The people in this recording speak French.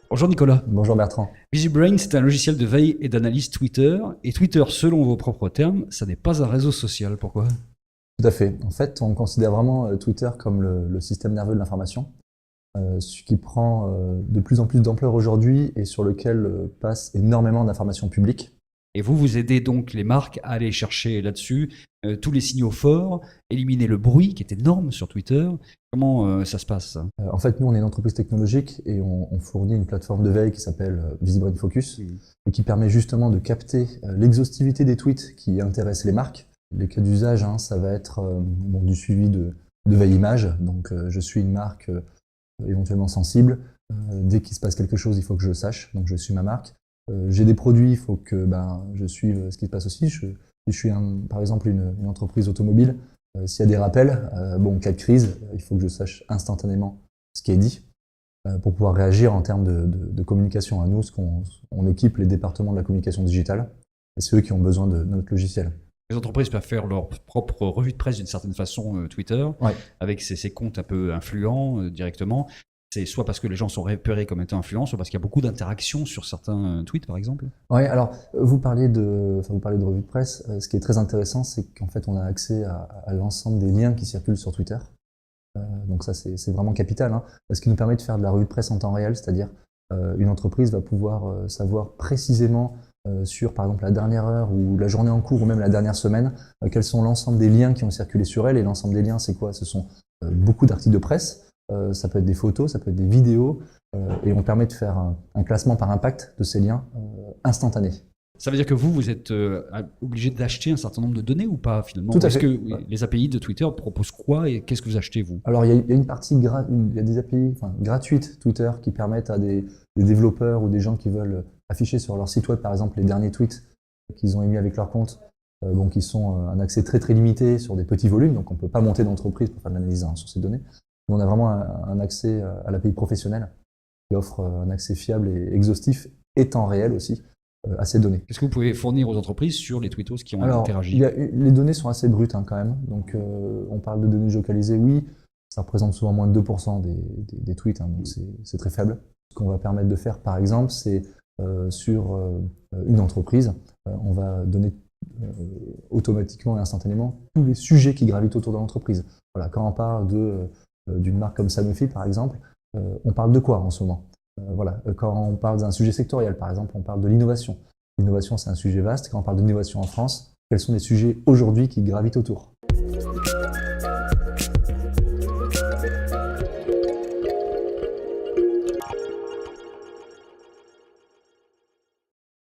Bonjour Nicolas. Bonjour Bertrand. VisiBrain, c'est un logiciel de veille et d'analyse Twitter. Et Twitter, selon vos propres termes, ça n'est pas un réseau social. Pourquoi ? Tout à fait. En fait, on considère vraiment Twitter comme le système nerveux de l'information, ce qui prend de plus en plus d'ampleur aujourd'hui et sur lequel passe énormément d'informations publiques. Et vous aidez donc les marques à aller chercher là-dessus tous les signaux forts, éliminer le bruit qui est énorme sur Twitter. Comment ça se passe ça ? En fait, nous, on est une entreprise technologique et on fournit une plateforme de veille qui s'appelle VisiBrain Focus et qui permet justement de capter l'exhaustivité des tweets qui intéressent les marques. Les cas d'usage, ça va être du suivi de veille image. Donc, je suis une marque éventuellement sensible. Dès qu'il se passe quelque chose, il faut que je le sache. Donc, je suis ma marque. J'ai des produits, il faut que je suive ce qui se passe aussi. Si je suis par exemple une entreprise automobile, s'il y a des rappels, en cas de crise, il faut que je sache instantanément ce qui est dit pour pouvoir réagir en termes de communication. À nous, on équipe les départements de la communication digitale et c'est eux qui ont besoin de notre logiciel. Les entreprises peuvent faire leur propre revue de presse d'une certaine façon Twitter, avec ces comptes un peu influents directement. C'est soit parce que les gens sont repérés comme étant influents, soit parce qu'il y a beaucoup d'interactions sur certains tweets, par exemple. Oui, alors vous parlez de revue de presse. Ce qui est très intéressant, c'est qu'en fait, on a accès à l'ensemble des liens qui circulent sur Twitter. Donc ça, c'est vraiment capital. Ce qui nous permet de faire de la revue de presse en temps réel, c'est-à-dire une entreprise va pouvoir savoir précisément sur, par exemple, la dernière heure ou la journée en cours ou même la dernière semaine, quels sont l'ensemble des liens qui ont circulé sur elle. Et l'ensemble des liens, c'est quoi ? Ce sont beaucoup d'articles de presse. Ça peut être des photos, ça peut être des vidéos, et on permet de faire un classement par impact de ces liens instantanés. Ça veut dire que vous êtes obligé d'acheter un certain nombre de données ou pas finalement ? Tout à fait. Est-ce que les API de Twitter proposent quoi et qu'est-ce que vous achetez vous ? Alors il y a une partie, il y a des API gratuites Twitter qui permettent à des développeurs ou des gens qui veulent afficher sur leur site web par exemple les derniers tweets qu'ils ont émis avec leur compte, qui sont un accès très très limité sur des petits volumes, donc on ne peut pas monter d'entreprise pour faire de l'analyse sur ces données. On a vraiment un accès à l'API professionnelle qui offre un accès fiable et exhaustif et temps réel aussi à ces données. Qu'est-ce que vous pouvez fournir aux entreprises sur les tweetos qui ont interagi ? Les données sont assez brutes quand même. Donc on parle de données géolocalisées, oui, ça représente souvent moins de 2% des tweets, donc c'est très faible. Ce qu'on va permettre de faire par exemple, c'est sur une entreprise, on va donner automatiquement et instantanément tous les sujets qui gravitent autour de l'entreprise. Voilà, quand on parle d'une marque comme Sanofi, par exemple, on parle de quoi en ce moment ? Quand on parle d'un sujet sectoriel, par exemple, on parle de l'innovation. L'innovation, c'est un sujet vaste. Quand on parle d'innovation en France, quels sont les sujets aujourd'hui qui gravitent autour ?